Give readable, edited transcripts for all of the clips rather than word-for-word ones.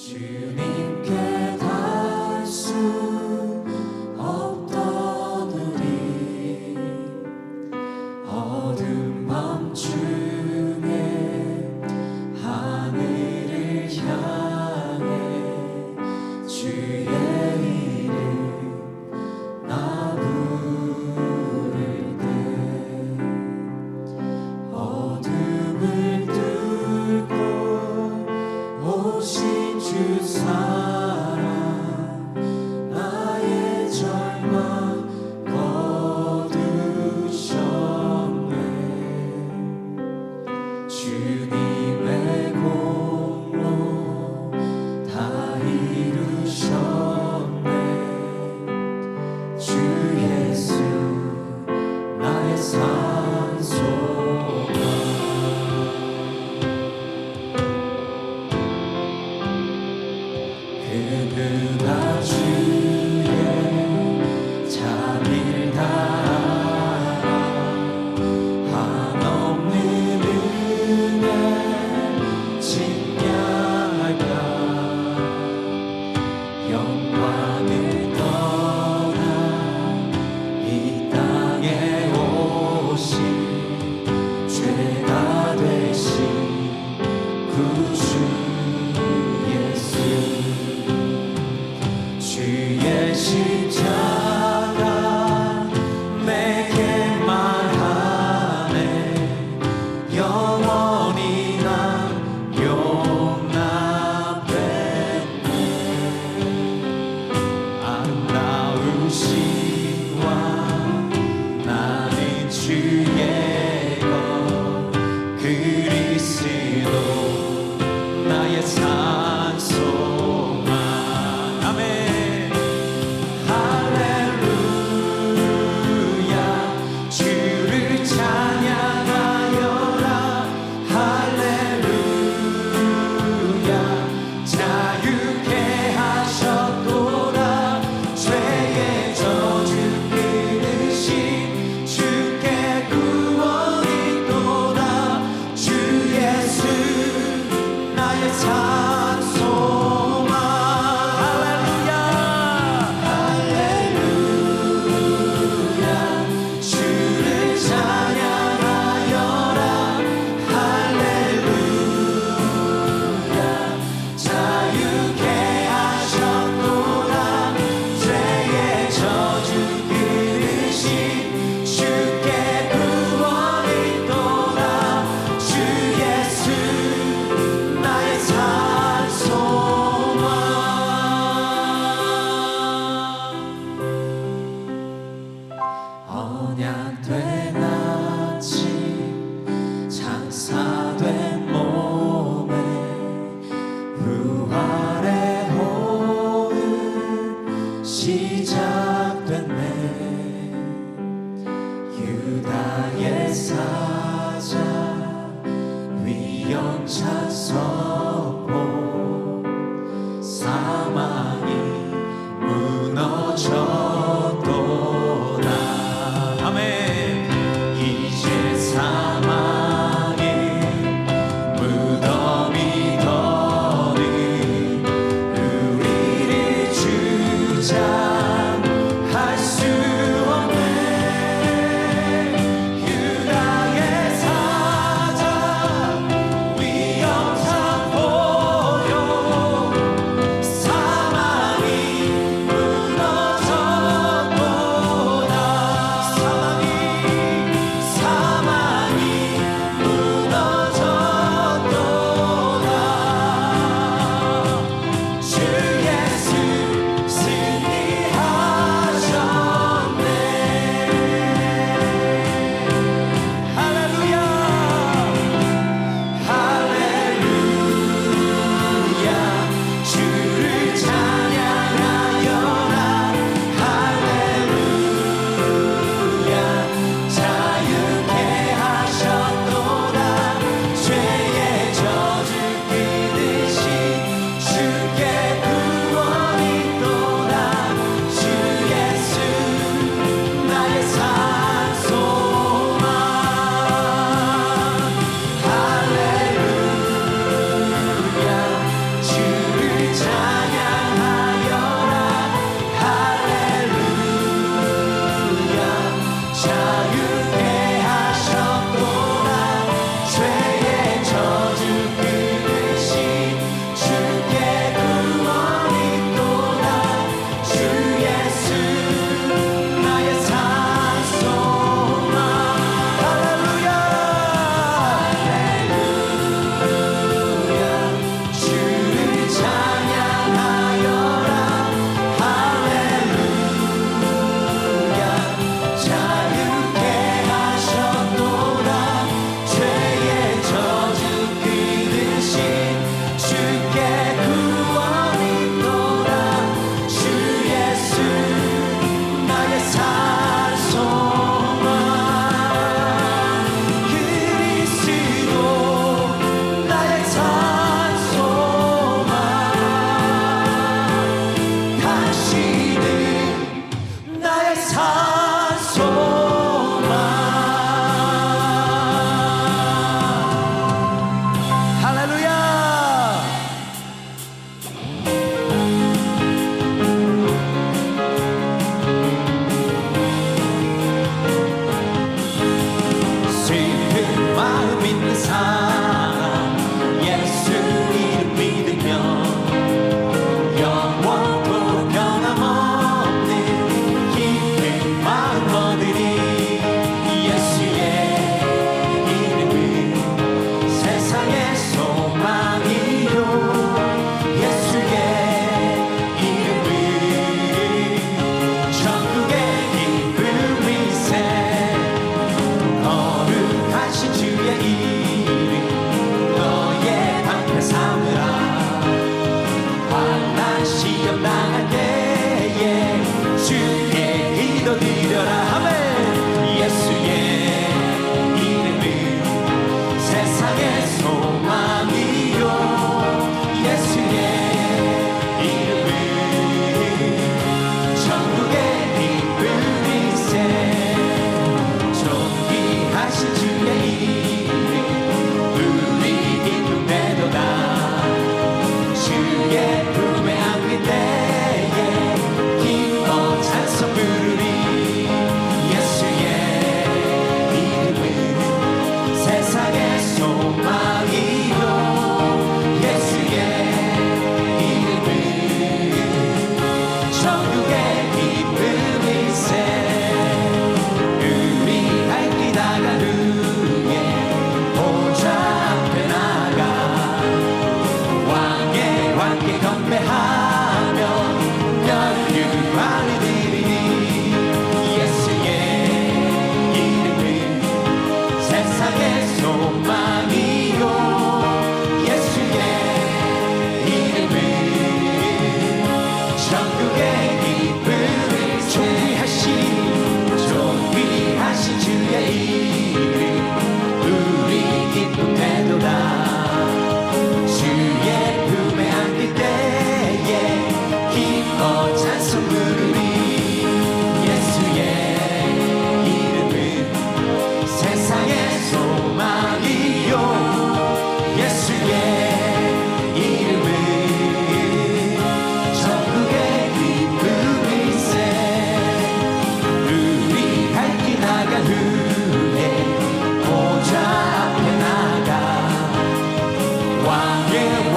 주님께 닿을 수 없던 우리 어두운 밤중에 하늘을 향해 주의 이름 나 부를 때 어둠을 뚫고 오신 주 사랑 나의 절망 거두셨네. 주님의 공로 다 이루셨네. 주 예수 나의 산소가 그가 주의 자비를 다하라. 한없는 은혜 증량할까. 영광을 떠나 이 땅에 오신 죄가 되신 구주 예수. 주의 십자가 내게 말하네. 영원히 난 용납했네. 아름다우신 왕 나는 주의 것 그리스도 나의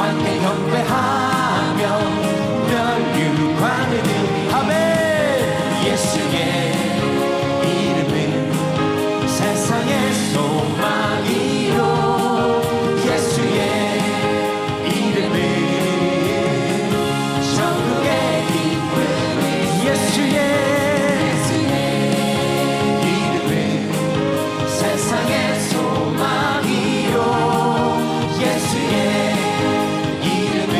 함께 경배하며 멸류관을 드리 아멘. 예수의 이름은 세상의 소망이요 예수의 이름은 천국의 기쁨이 예수의 이름은 세상의 소망이요 예수의 이름은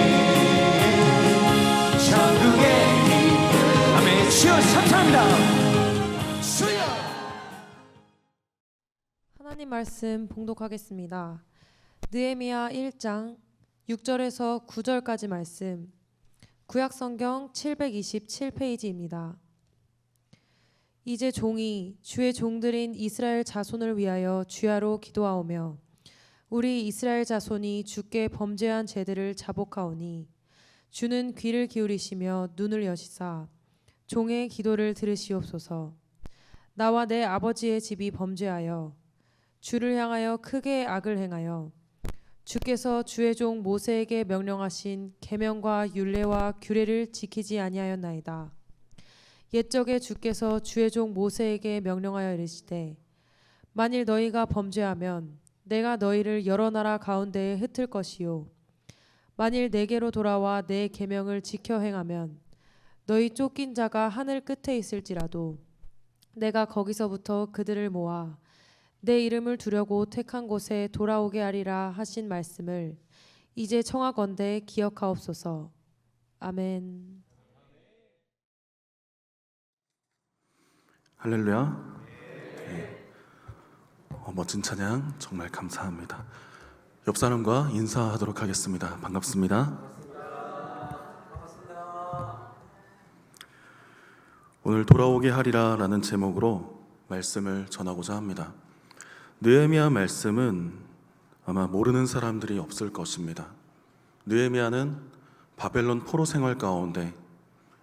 천국의 기쁨 아멘. 주여 감사합니다. 주여. 하나님 말씀 봉독하겠습니다. 느헤미야 1장 6절에서 9절까지 말씀, 구약성경 727페이지입니다. 이제 종이 주의 종들인 이스라엘 자손을 위하여 주야로 기도하오며 우리 이스라엘 자손이 주께 범죄한 죄들을 자복하오니 주는 귀를 기울이시며 눈을 여시사 종의 기도를 들으시옵소서. 나와 내 아버지의 집이 범죄하여 주를 향하여 크게 악을 행하여 주께서 주의 종 모세에게 명령하신 계명과 율례와 규례를 지키지 아니하였나이다. 옛적에 주께서 주의 종 모세에게 명령하여 이르시되 만일 너희가 범죄하면 내가 너희를 여러 나라 가운데에 흩을 것이요 만일 내게로 돌아와 내 계명을 지켜 행하면 너희 쫓긴 자가 하늘 끝에 있을지라도 내가 거기서부터 그들을 모아 내 이름을 두려고 택한 곳에 돌아오게 하리라 하신 말씀을 이제 청하건대 기억하옵소서. 아멘. 할렐루야. 네. 멋진 찬양 정말 감사합니다. 옆 사람과 인사하도록 하겠습니다. 반갑습니다. 오늘 돌아오게 하리라 라는 제목으로 말씀을 전하고자 합니다. 느헤미야 말씀은 아마 모르는 사람들이 없을 것입니다. 느헤미야는 바벨론 포로 생활 가운데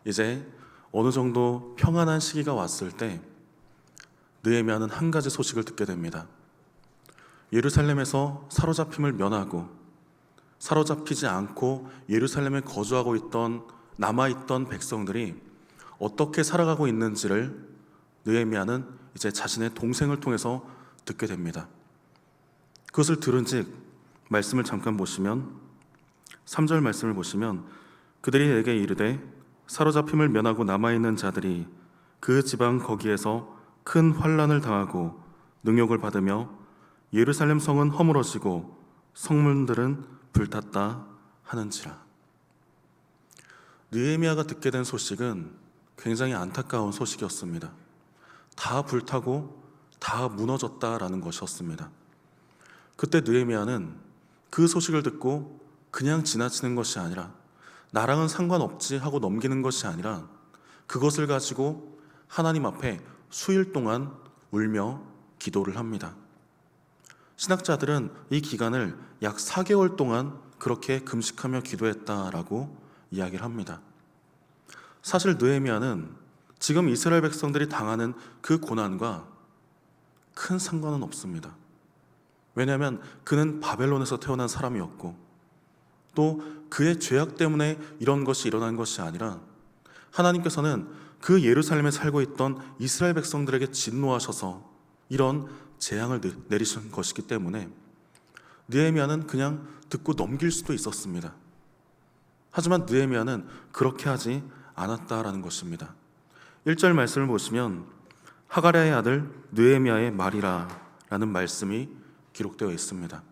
이제 어느 정도 평안한 시기가 왔을 때 느헤미야는 한 가지 소식을 듣게 됩니다. 예루살렘에서 사로잡힘을 면하고 사로잡히지 않고 예루살렘에 거주하고 있던 남아있던 백성들이 어떻게 살아가고 있는지를 느헤미야는 이제 자신의 동생을 통해서 듣게 됩니다. 그것을 들은즉 말씀을 잠깐 보시면 3절 말씀을 보시면 그들이 내게 이르되 사로잡힘을 면하고 남아있는 자들이 그 지방 거기에서 큰 환난을 당하고 능욕을 받으며 예루살렘 성은 허물어지고 성문들은 불탔다 하는지라. 느헤미야가 듣게 된 소식은 굉장히 안타까운 소식이었습니다. 다 불타고 다 무너졌다라는 것이었습니다. 그때 느헤미야는 그 소식을 듣고 그냥 지나치는 것이 아니라 나랑은 상관없지 하고 넘기는 것이 아니라 그것을 가지고 하나님 앞에 수일 동안 울며 기도를 합니다. 신학자들은 이 기간을 약 4개월 동안 그렇게 금식하며 기도했다라고 이야기를 합니다. 사실 느헤미야는 지금 이스라엘 백성들이 당하는 그 고난과 큰 상관은 없습니다. 왜냐하면 그는 바벨론에서 태어난 사람이었고 또 그의 죄악 때문에 이런 것이 일어난 것이 아니라 하나님께서는 그 예루살렘에 살고 있던 이스라엘 백성들에게 진노하셔서 이런 재앙을 내리신 것이기 때문에 느헤미야는 그냥 듣고 넘길 수도 있었습니다. 하지만 느헤미야는 그렇게 하지 않았다라는 것입니다. 1절 말씀을 보시면 하가랴의 아들 느헤미야의 말이라 라는 말씀이 기록되어 있습니다.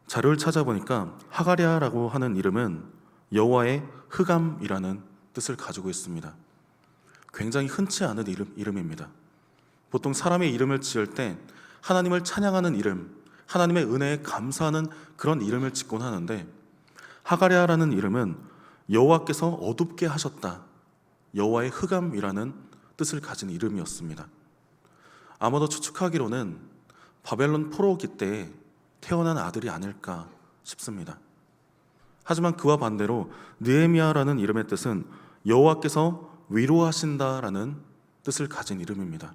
자료를 찾아보니까 하가랴라고 하는 이름은 여호와의 흑암이라는 뜻을 가지고 있습니다. 굉장히 흔치 않은 이름입니다. 보통 사람의 이름을 지을 때 하나님을 찬양하는 이름, 하나님의 은혜에 감사하는 그런 이름을 짓곤 하는데 하가랴라는 이름은 여호와께서 어둡게 하셨다, 여호와의 흑암이라는 뜻을 가진 이름이었습니다. 아마도 추측하기로는 바벨론 포로기 때에 태어난 아들이 아닐까 싶습니다. 하지만 그와 반대로 느헤미야라는 이름의 뜻은 여호와께서 위로하신다라는 뜻을 가진 이름입니다.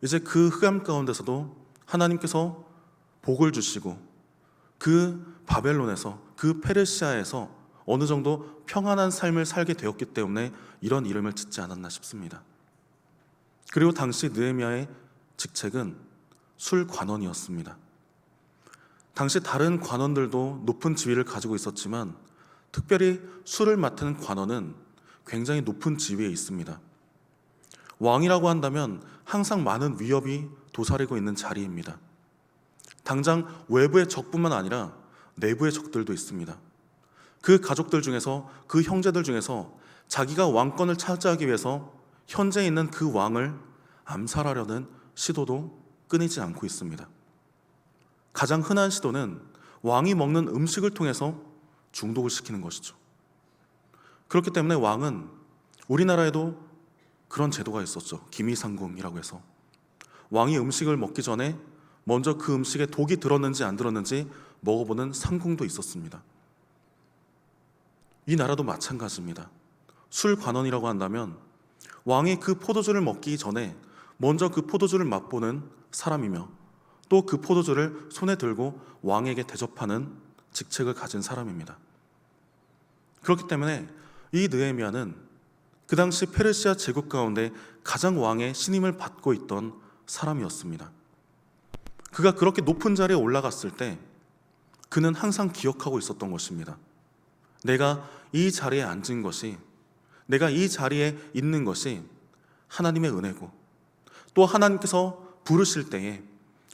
이제 그 흑암 가운데서도 하나님께서 복을 주시고 그 바벨론에서, 그 페르시아에서 어느 정도 평안한 삶을 살게 되었기 때문에 이런 이름을 짓지 않았나 싶습니다. 그리고 당시 느헤미야의 직책은 술관원이었습니다. 당시 다른 관원들도 높은 지위를 가지고 있었지만 특별히 술을 맡은 관원은 굉장히 높은 지위에 있습니다. 왕이라고 한다면 항상 많은 위협이 도사리고 있는 자리입니다. 당장 외부의 적뿐만 아니라 내부의 적들도 있습니다. 그 가족들 중에서, 그 형제들 중에서 자기가 왕권을 차지하기 위해서 현재 있는 그 왕을 암살하려는 시도도 끊이지 않고 있습니다. 가장 흔한 시도는 왕이 먹는 음식을 통해서 중독을 시키는 것이죠. 그렇기 때문에 왕은, 우리나라에도 그런 제도가 있었죠. 기미상궁이라고 해서 왕이 음식을 먹기 전에 먼저 그 음식에 독이 들었는지 안 들었는지 먹어보는 상궁도 있었습니다. 이 나라도 마찬가지입니다. 술관원이라고 한다면 왕이 그 포도주를 먹기 전에 먼저 그 포도주를 맛보는 사람이며 또 그 포도주를 손에 들고 왕에게 대접하는 직책을 가진 사람입니다. 그렇기 때문에 이 느헤미야는 그 당시 페르시아 제국 가운데 가장 왕의 신임을 받고 있던 사람이었습니다. 그가 그렇게 높은 자리에 올라갔을 때 그는 항상 기억하고 있었던 것입니다. 내가 이 자리에 앉은 것이, 내가 이 자리에 있는 것이 하나님의 은혜고, 또 하나님께서 부르실 때에,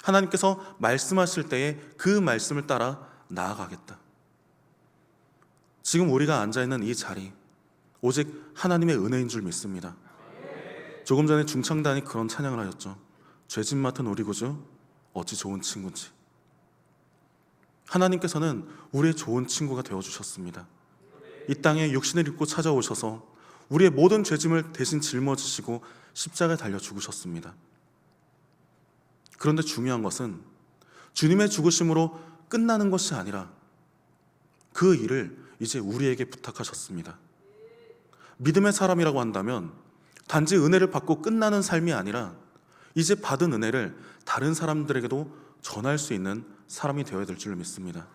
하나님께서 말씀하실 때에 그 말씀을 따라 나아가겠다. 지금 우리가 앉아있는 이 자리, 오직 하나님의 은혜인 줄 믿습니다. 조금 전에 중창단이 그런 찬양을 하였죠. 죄짐 맡은 우리 구주 어찌 좋은 친구인지. 하나님께서는 우리의 좋은 친구가 되어주셨습니다. 이 땅에 육신을 입고 찾아오셔서 우리의 모든 죄짐을 대신 짊어지시고 십자가에 달려 죽으셨습니다. 그런데 중요한 것은 주님의 죽으심으로 끝나는 것이 아니라 그 일을 이제 우리에게 부탁하셨습니다. 믿음의 사람이라고 한다면 단지 은혜를 받고 끝나는 삶이 아니라 이제 받은 은혜를 다른 사람들에게도 전할 수 있는 사람이 되어야 될 줄 믿습니다.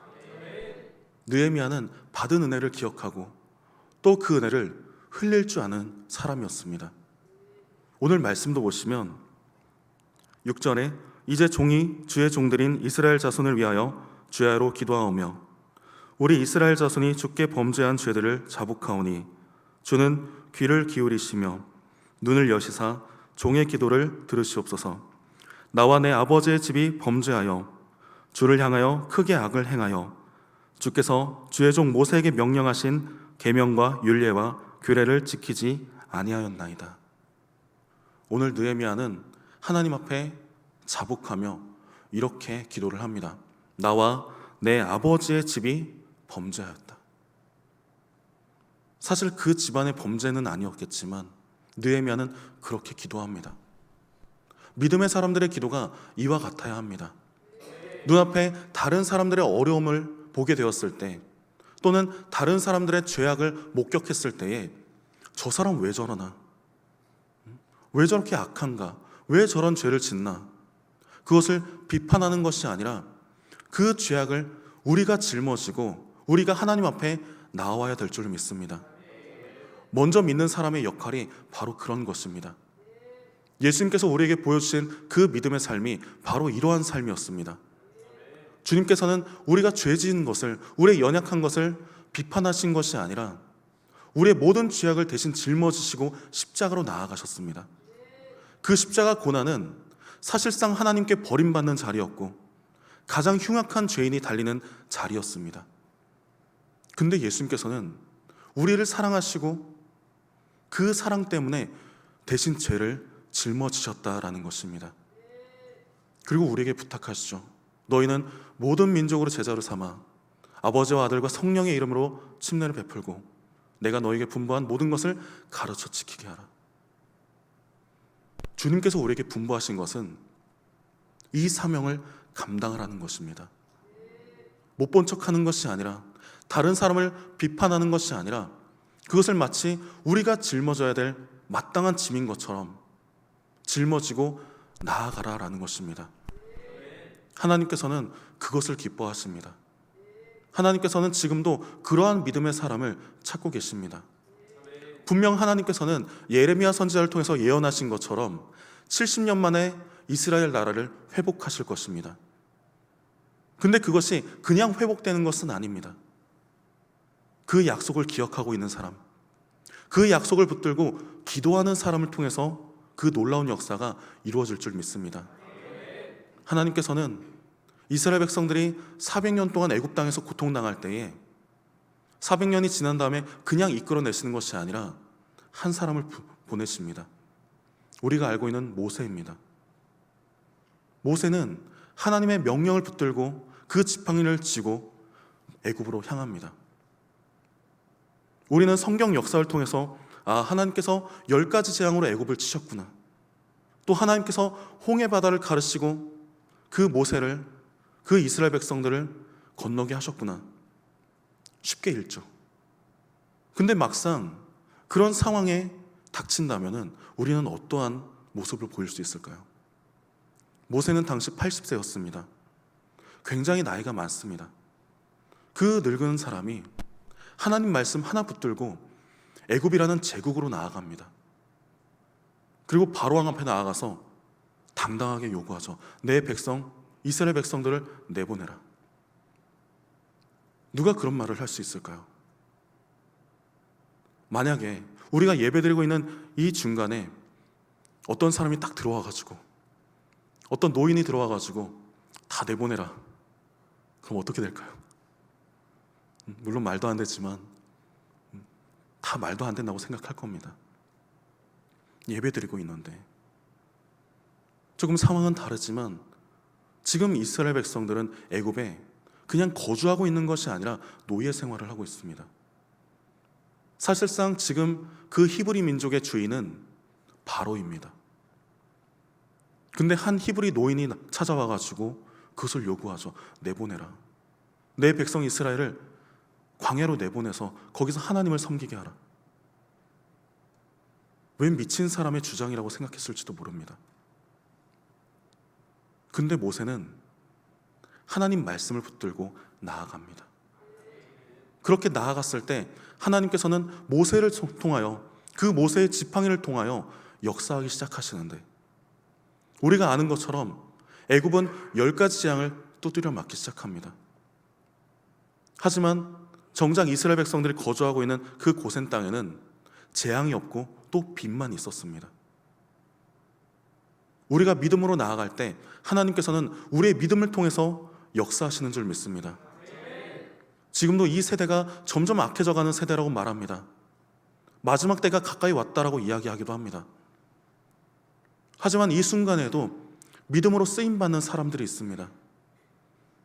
느헤미야는 받은 은혜를 기억하고 또 그 은혜를 흘릴 줄 아는 사람이었습니다. 오늘 말씀도 보시면 6절에 이제 종이 주의 종들인 이스라엘 자손을 위하여 주야로 기도하오며 우리 이스라엘 자손이 주께 범죄한 죄들을 자복하오니 주는 귀를 기울이시며 눈을 여시사 종의 기도를 들으시옵소서. 나와 내 아버지의 집이 범죄하여 주를 향하여 크게 악을 행하여 주께서 주의 종 모세에게 명령하신 계명과 율례와 규례를 지키지 아니하였나이다. 오늘 느헤미야는 하나님 앞에 자복하며 이렇게 기도를 합니다. 나와 내 아버지의 집이 범죄하였다. 사실 그 집안의 범죄는 아니었겠지만 느헤미야는 그렇게 기도합니다. 믿음의 사람들의 기도가 이와 같아야 합니다. 눈앞에 다른 사람들의 어려움을 보게 되었을 때 또는 다른 사람들의 죄악을 목격했을 때에 저 사람 왜 저러나? 왜 저렇게 악한가? 왜 저런 죄를 짓나? 그것을 비판하는 것이 아니라 그 죄악을 우리가 짊어지고 우리가 하나님 앞에 나와야 될 줄 믿습니다. 먼저 믿는 사람의 역할이 바로 그런 것입니다. 예수님께서 우리에게 보여주신 그 믿음의 삶이 바로 이러한 삶이었습니다. 주님께서는 우리가 죄 지은 것을, 우리의 연약한 것을 비판하신 것이 아니라 우리의 모든 죄악을 대신 짊어지시고 십자가로 나아가셨습니다. 그 십자가 고난은 사실상 하나님께 버림받는 자리였고 가장 흉악한 죄인이 달리는 자리였습니다. 근데 예수님께서는 우리를 사랑하시고 그 사랑 때문에 대신 죄를 짊어지셨다라는 것입니다. 그리고 우리에게 부탁하시죠. 너희는 모든 민족으로 제자로 삼아 아버지와 아들과 성령의 이름으로 침례를 베풀고 내가 너에게 분부한 모든 것을 가르쳐 지키게 하라. 주님께서 우리에게 분부하신 것은 이 사명을 감당하라는 것입니다. 못 본 척하는 것이 아니라 다른 사람을 비판하는 것이 아니라 그것을 마치 우리가 짊어져야 될 마땅한 짐인 것처럼 짊어지고 나아가라라는 것입니다. 하나님께서는 그것을 기뻐하십니다. 하나님께서는 지금도 그러한 믿음의 사람을 찾고 계십니다. 분명 하나님께서는 예레미야 선지자를 통해서 예언하신 것처럼 70년 만에 이스라엘 나라를 회복하실 것입니다. 근데 그것이 그냥 회복되는 것은 아닙니다. 그 약속을 기억하고 있는 사람, 그 약속을 붙들고 기도하는 사람을 통해서 그 놀라운 역사가 이루어질 줄 믿습니다. 하나님께서는 이스라엘 백성들이 400년 동안 애굽 땅에서 고통당할 때에 400년이 지난 다음에 그냥 이끌어내시는 것이 아니라 한 사람을 보내십니다. 우리가 알고 있는 모세입니다. 모세는 하나님의 명령을 붙들고 그 지팡이를 쥐고 애굽으로 향합니다. 우리는 성경 역사를 통해서 하나님께서 10가지 재앙으로 애굽을 치셨구나, 또 하나님께서 홍해 바다를 가르시고 그 모세를, 그 이스라엘 백성들을 건너게 하셨구나 쉽게 읽죠. 근데 막상 그런 상황에 닥친다면 우리는 어떠한 모습을 보일 수 있을까요? 모세는 당시 80세였습니다. 굉장히 나이가 많습니다. 그 늙은 사람이 하나님 말씀 하나 붙들고 애굽이라는 제국으로 나아갑니다. 그리고 바로왕 앞에 나아가서 당당하게 요구하죠. 내 백성, 이스라엘 백성들을 내보내라. 누가 그런 말을 할 수 있을까요? 만약에 우리가 예배드리고 있는 이 중간에 어떤 사람이 딱 들어와가지고, 어떤 노인이 들어와가지고 다 내보내라, 그럼 어떻게 될까요? 물론 말도 안 되지만 다 말도 안 된다고 생각할 겁니다. 예배드리고 있는데. 조금 상황은 다르지만 지금 이스라엘 백성들은 애굽에 그냥 거주하고 있는 것이 아니라 노예 생활을 하고 있습니다. 사실상 지금 그 히브리 민족의 주인은 바로입니다. 근데 한 히브리 노인이 찾아와가지고 그것을 요구하죠. 내보내라. 내 백성 이스라엘을 광야로 내보내서 거기서 하나님을 섬기게 하라. 웬 미친 사람의 주장이라고 생각했을지도 모릅니다. 근데 모세는 하나님 말씀을 붙들고 나아갑니다. 그렇게 나아갔을 때 하나님께서는 모세를 통하여, 그 모세의 지팡이를 통하여 역사하기 시작하시는데, 우리가 아는 것처럼 애굽은 10가지 재앙을 두드려 맞기 시작합니다. 하지만 정작 이스라엘 백성들이 거주하고 있는 그 고센 땅에는 재앙이 없고 또 빛만 있었습니다. 우리가 믿음으로 나아갈 때 하나님께서는 우리의 믿음을 통해서 역사하시는 줄 믿습니다. 지금도 이 세대가 점점 악해져가는 세대라고 말합니다. 마지막 때가 가까이 왔다라고 이야기하기도 합니다. 하지만 이 순간에도 믿음으로 쓰임받는 사람들이 있습니다.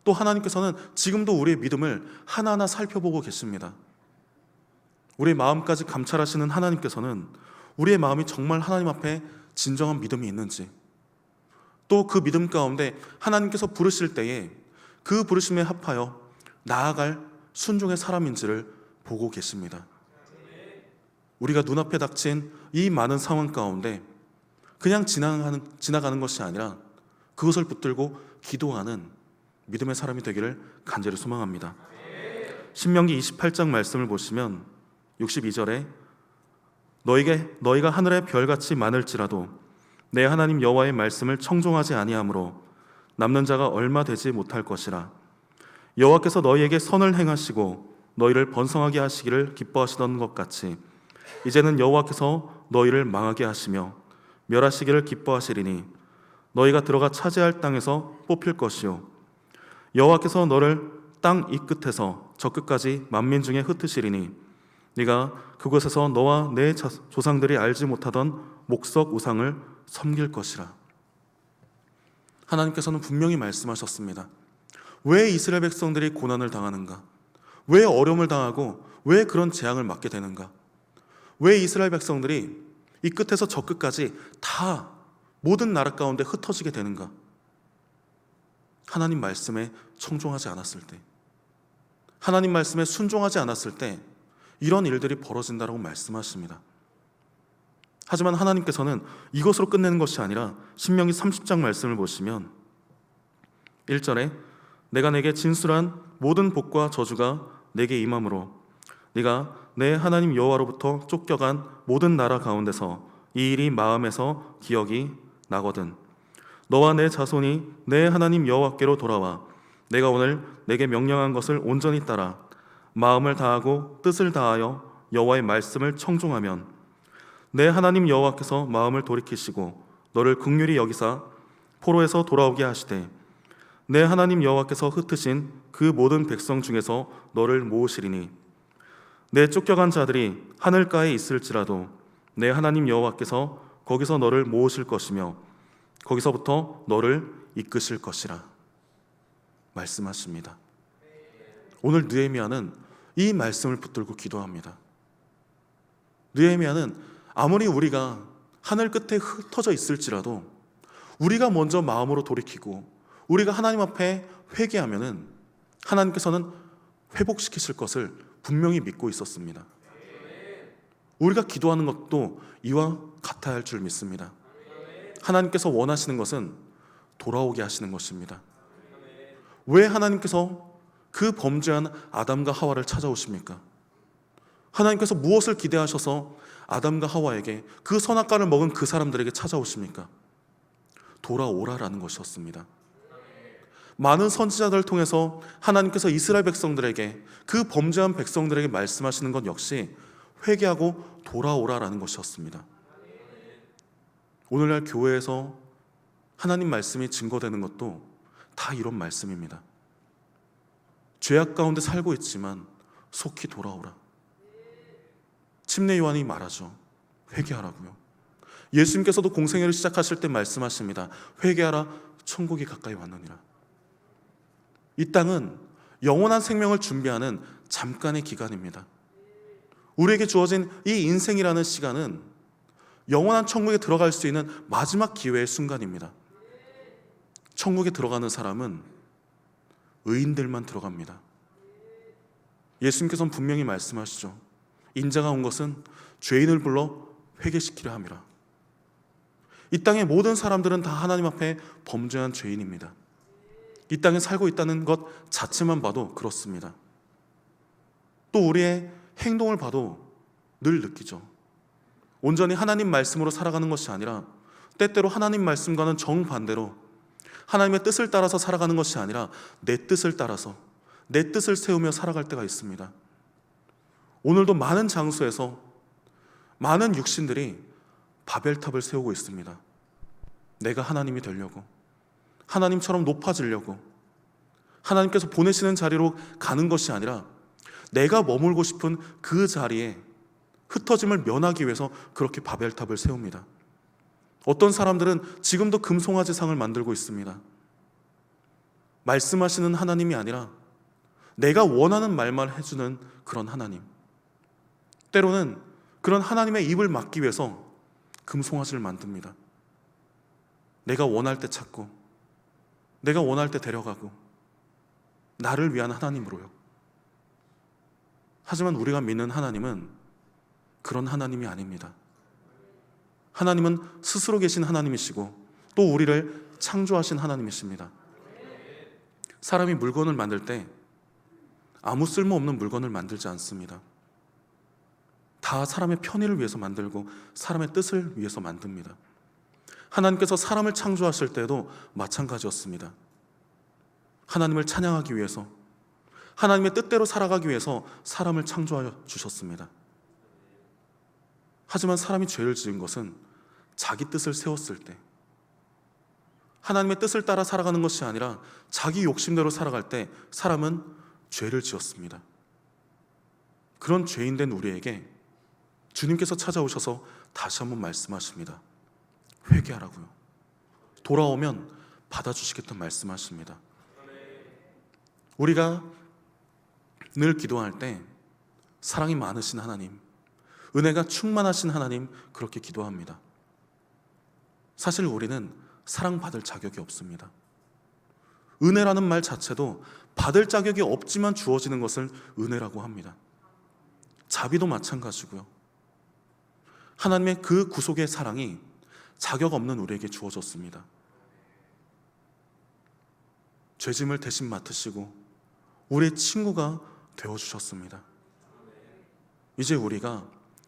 또 하나님께서는 지금도 우리의 믿음을 하나하나 살펴보고 계십니다. 우리의 마음까지 감찰하시는 하나님께서는 우리의 마음이 정말 하나님 앞에 진정한 믿음이 있는지, 또 그 믿음 가운데 하나님께서 부르실 때에 그 부르심에 합하여 나아갈 순종의 사람인지를 보고 계십니다. 우리가 눈앞에 닥친 이 많은 상황 가운데 그냥 지나가는 것이 아니라 그것을 붙들고 기도하는 믿음의 사람이 되기를 간절히 소망합니다. 신명기 28장 말씀을 보시면 62절에 너희가 하늘의 별같이 많을지라도 내 하나님 여호와의 말씀을 청종하지 아니하므로 남는 자가 얼마 되지 못할 것이라. 여호와께서 너희에게 선을 행하시고 너희를 번성하게 하시기를 기뻐하시던 것 같이 이제는 여호와께서 너희를 망하게 하시며 멸하시기를 기뻐하시리니 너희가 들어가 차지할 땅에서 뽑힐 것이요 여호와께서 너를 땅 이 끝에서 저 끝까지 만민 중에 흩으시리니 네가 그곳에서 너와 내 조상들이 알지 못하던 목석 우상을 섬길 것이라. 하나님께서는 분명히 말씀하셨습니다. 왜 이스라엘 백성들이 고난을 당하는가? 왜 어려움을 당하고 왜 그런 재앙을 맞게 되는가? 왜 이스라엘 백성들이 이 끝에서 저 끝까지 다 모든 나라 가운데 흩어지게 되는가? 하나님 말씀에 청종하지 않았을 때, 하나님 말씀에 순종하지 않았을 때 이런 일들이 벌어진다고 말씀하십니다. 하지만 하나님께서는 이것으로 끝내는 것이 아니라 신명기 30장 말씀을 보시면 1절에 내가 내게 진술한 모든 복과 저주가 내게 임함으로 네가 내 하나님 여호와로부터 쫓겨간 모든 나라 가운데서 이 일이 마음에서 기억이 나거든. 너와 내 자손이 내 하나님 여호와께로 돌아와 내가 오늘 내게 명령한 것을 온전히 따라 마음을 다하고 뜻을 다하여 여호와의 말씀을 청종하면 내 하나님 여호와께서 마음을 돌이키시고 너를 긍휼히 여기사 포로에서 돌아오게 하시되 내 하나님 여호와께서 흩으신 그 모든 백성 중에서 너를 모으시리니 내 쫓겨간 자들이 하늘가에 있을지라도 내 하나님 여호와께서 거기서 너를 모으실 것이며 거기서부터 너를 이끄실 것이라 말씀하십니다. 오늘 느헤미야는 이 말씀을 붙들고 기도합니다. 느헤미야는 아무리 우리가 하늘 끝에 흩어져 있을지라도 우리가 먼저 마음으로 돌이키고 우리가 하나님 앞에 회개하면은 하나님께서는 회복시키실 것을 분명히 믿고 있었습니다. 우리가 기도하는 것도 이와 같아야 할 줄 믿습니다. 하나님께서 원하시는 것은 돌아오게 하시는 것입니다. 왜 하나님께서 그 범죄한 아담과 하와를 찾아오십니까? 하나님께서 무엇을 기대하셔서 아담과 하와에게 그 선악과를 먹은 그 사람들에게 찾아오십니까? 돌아오라라는 것이었습니다. 많은 선지자들을 통해서 하나님께서 이스라엘 백성들에게 그 범죄한 백성들에게 말씀하시는 것 역시 회개하고 돌아오라라는 것이었습니다. 오늘날 교회에서 하나님 말씀이 증거되는 것도 다 이런 말씀입니다. 죄악 가운데 살고 있지만 속히 돌아오라. 침례 요한이 말하죠. 회개하라고요. 예수님께서도 공생애를 시작하실 때 말씀하십니다. 회개하라, 천국이 가까이 왔느니라. 이 땅은 영원한 생명을 준비하는 잠깐의 기간입니다. 우리에게 주어진 이 인생이라는 시간은 영원한 천국에 들어갈 수 있는 마지막 기회의 순간입니다. 천국에 들어가는 사람은 의인들만 들어갑니다. 예수님께서는 분명히 말씀하시죠. 인자가 온 것은 죄인을 불러 회개시키려 함이라. 이 땅의 모든 사람들은 다 하나님 앞에 범죄한 죄인입니다. 이 땅에 살고 있다는 것 자체만 봐도 그렇습니다. 또 우리의 행동을 봐도 늘 느끼죠. 온전히 하나님 말씀으로 살아가는 것이 아니라 때때로 하나님 말씀과는 정반대로 하나님의 뜻을 따라서 살아가는 것이 아니라 내 뜻을 따라서 내 뜻을 세우며 살아갈 때가 있습니다. 오늘도 많은 장소에서 많은 육신들이 바벨탑을 세우고 있습니다. 내가 하나님이 되려고, 하나님처럼 높아지려고, 하나님께서 보내시는 자리로 가는 것이 아니라 내가 머물고 싶은 그 자리에 흩어짐을 면하기 위해서 그렇게 바벨탑을 세웁니다. 어떤 사람들은 지금도 금송아지상을 만들고 있습니다. 말씀하시는 하나님이 아니라 내가 원하는 말만 해주는 그런 하나님. 때로는 그런 하나님의 입을 막기 위해서 금송아지를 만듭니다. 내가 원할 때 찾고 내가 원할 때 데려가고 나를 위한 하나님으로요. 하지만 우리가 믿는 하나님은 그런 하나님이 아닙니다. 하나님은 스스로 계신 하나님이시고 또 우리를 창조하신 하나님이십니다. 사람이 물건을 만들 때 아무 쓸모없는 물건을 만들지 않습니다. 다 사람의 편의를 위해서 만들고 사람의 뜻을 위해서 만듭니다. 하나님께서 사람을 창조하실 때도 마찬가지였습니다. 하나님을 찬양하기 위해서, 하나님의 뜻대로 살아가기 위해서 사람을 창조하여 주셨습니다. 하지만 사람이 죄를 지은 것은 자기 뜻을 세웠을 때, 하나님의 뜻을 따라 살아가는 것이 아니라 자기 욕심대로 살아갈 때 사람은 죄를 지었습니다. 그런 죄인된 우리에게 주님께서 찾아오셔서 다시 한번 말씀하십니다. 회개하라고요. 돌아오면 받아주시겠다는 말씀하십니다. 우리가 늘 기도할 때 사랑이 많으신 하나님, 은혜가 충만하신 하나님, 그렇게 기도합니다. 사실 우리는 사랑받을 자격이 없습니다. 은혜라는 말 자체도 받을 자격이 없지만 주어지는 것을 은혜라고 합니다. 자비도 마찬가지고요. 하나님의 그 구속의 사랑이 자격 없는 우리에게 주어졌습니다. 죄짐을 대신 맡으시고 우리의 친구가 되어주셨습니다. 이제 우리가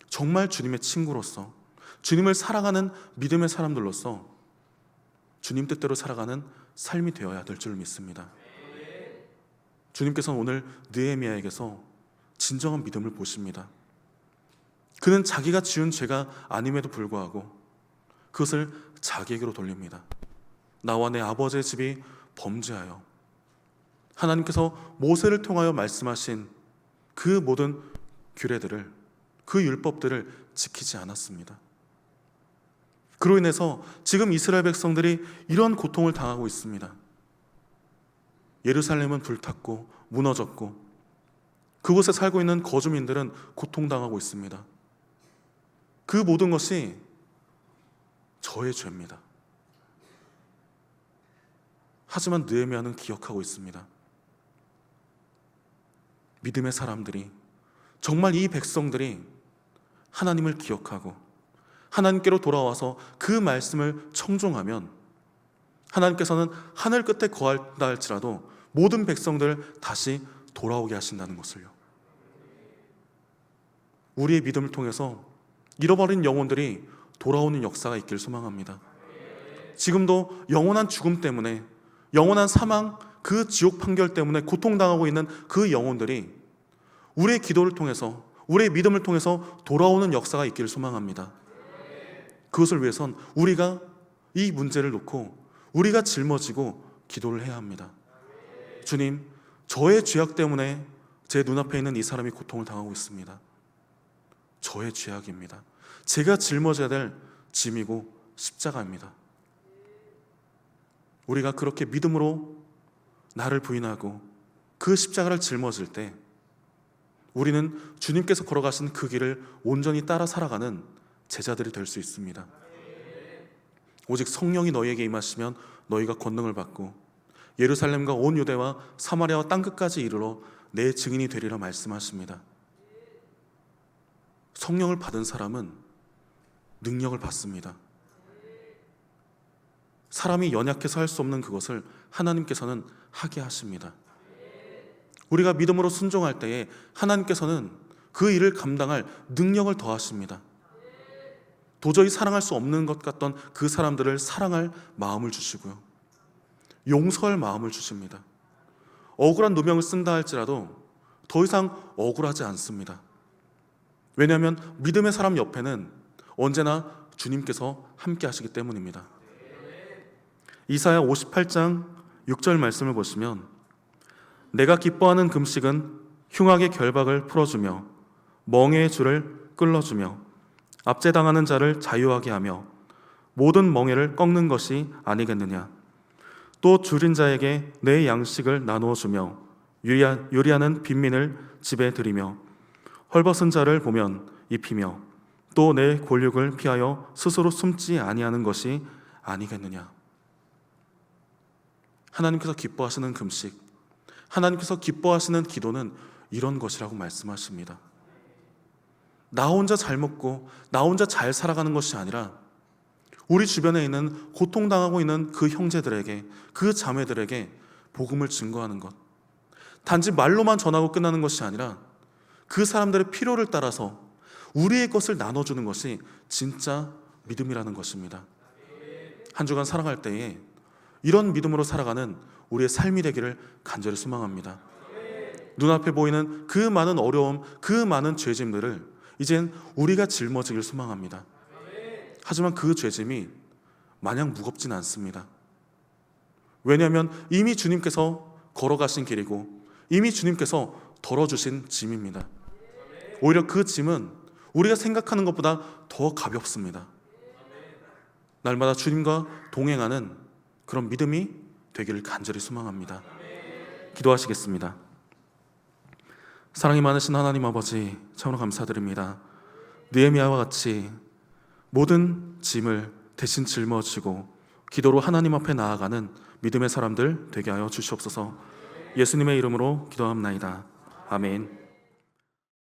정말 주님의 친구로서, 주님을 사랑하는 믿음의 사람들로서 주님 뜻대로 살아가는 삶이 되어야 될 줄 믿습니다. 주님께서는 오늘 느헤미야에게서 진정한 믿음을 보십니다. 그는 자기가 지은 죄가 아님에도 불구하고 그것을 자기에게로 돌립니다. 나와 내 아버지의 집이 범죄하여, 하나님께서 모세를 통하여 말씀하신 그 모든 규례들을, 그 율법들을 지키지 않았습니다. 그로 인해서 지금 이스라엘 백성들이 이런 고통을 당하고 있습니다. 예루살렘은 불탔고 무너졌고 그곳에 살고 있는 거주민들은 고통당하고 있습니다. 그 모든 것이 저의 죄입니다. 하지만 느헤미야는 기억하고 있습니다. 믿음의 사람들이, 정말 이 백성들이 하나님을 기억하고 하나님께로 돌아와서 그 말씀을 청종하면 하나님께서는 하늘 끝에 거한다 할지라도 모든 백성들을 다시 돌아오게 하신다는 것을요. 우리의 믿음을 통해서 잃어버린 영혼들이 돌아오는 역사가 있길 소망합니다. 지금도 영원한 죽음 때문에, 영원한 사망, 그 지옥 판결 때문에 고통당하고 있는 그 영혼들이 우리의 기도를 통해서, 우리의 믿음을 통해서 돌아오는 역사가 있기를 소망합니다. 그것을 위해선 우리가 이 문제를 놓고 우리가 짊어지고 기도를 해야 합니다. 주님, 저의 죄악 때문에 제 눈앞에 있는 이 사람이 고통을 당하고 있습니다. 저의 죄악입니다. 제가 짊어져야 될 짐이고 십자가입니다. 우리가 그렇게 믿음으로 나를 부인하고 그 십자가를 짊어질 때 우리는 주님께서 걸어가신 그 길을 온전히 따라 살아가는 제자들이 될 수 있습니다. 오직 성령이 너희에게 임하시면 너희가 권능을 받고 예루살렘과 온 유대와 사마리아와 땅끝까지 이르러 내 증인이 되리라 말씀하십니다. 성령을 받은 사람은 능력을 받습니다. 사람이 연약해서 할 수 없는 그것을 하나님께서는 하게 하십니다. 우리가 믿음으로 순종할 때에 하나님께서는 그 일을 감당할 능력을 더하십니다. 도저히 사랑할 수 없는 것 같던 그 사람들을 사랑할 마음을 주시고요, 용서할 마음을 주십니다. 억울한 누명을 쓴다 할지라도 더 이상 억울하지 않습니다. 왜냐하면 믿음의 사람 옆에는 언제나 주님께서 함께 하시기 때문입니다. 이사야 58장 6절 말씀을 보시면, 내가 기뻐하는 금식은 흉악의 결박을 풀어주며 멍에의 줄을 끌어주며 압제당하는 자를 자유하게 하며 모든 멍에를 꺾는 것이 아니겠느냐. 또 줄인 자에게 내 양식을 나누어 주며 유리하는 빈민을 집에 들이며 헐벗은 자를 보면 입히며 또 내 골육을 피하여 스스로 숨지 아니하는 것이 아니겠느냐. 하나님께서 기뻐하시는 금식, 하나님께서 기뻐하시는 기도는 이런 것이라고 말씀하십니다. 나 혼자 잘 먹고 나 혼자 잘 살아가는 것이 아니라 우리 주변에 있는 고통당하고 있는 그 형제들에게, 그 자매들에게 복음을 증거하는 것, 단지 말로만 전하고 끝나는 것이 아니라 그 사람들의 필요를 따라서 우리의 것을 나눠주는 것이 진짜 믿음이라는 것입니다. 한 주간 살아갈 때에 이런 믿음으로 살아가는 우리의 삶이 되기를 간절히 소망합니다. 눈앞에 보이는 그 많은 어려움, 그 많은 죄짐들을 이젠 우리가 짊어지길 소망합니다. 하지만 그 죄짐이 마냥 무겁진 않습니다. 왜냐하면 이미 주님께서 걸어가신 길이고 이미 주님께서 덜어주신 짐입니다. 오히려 그 짐은 우리가 생각하는 것보다 더 가볍습니다. 날마다 주님과 동행하는 그런 믿음이 되기를 간절히 소망합니다. 기도하시겠습니다. 사랑이 많으신 하나님 아버지, 참으로 감사드립니다. 느헤미야와 같이 모든 짐을 대신 짊어지고 기도로 하나님 앞에 나아가는 믿음의 사람들 되게 하여 주시옵소서. 예수님의 이름으로 기도합나이다. 아멘.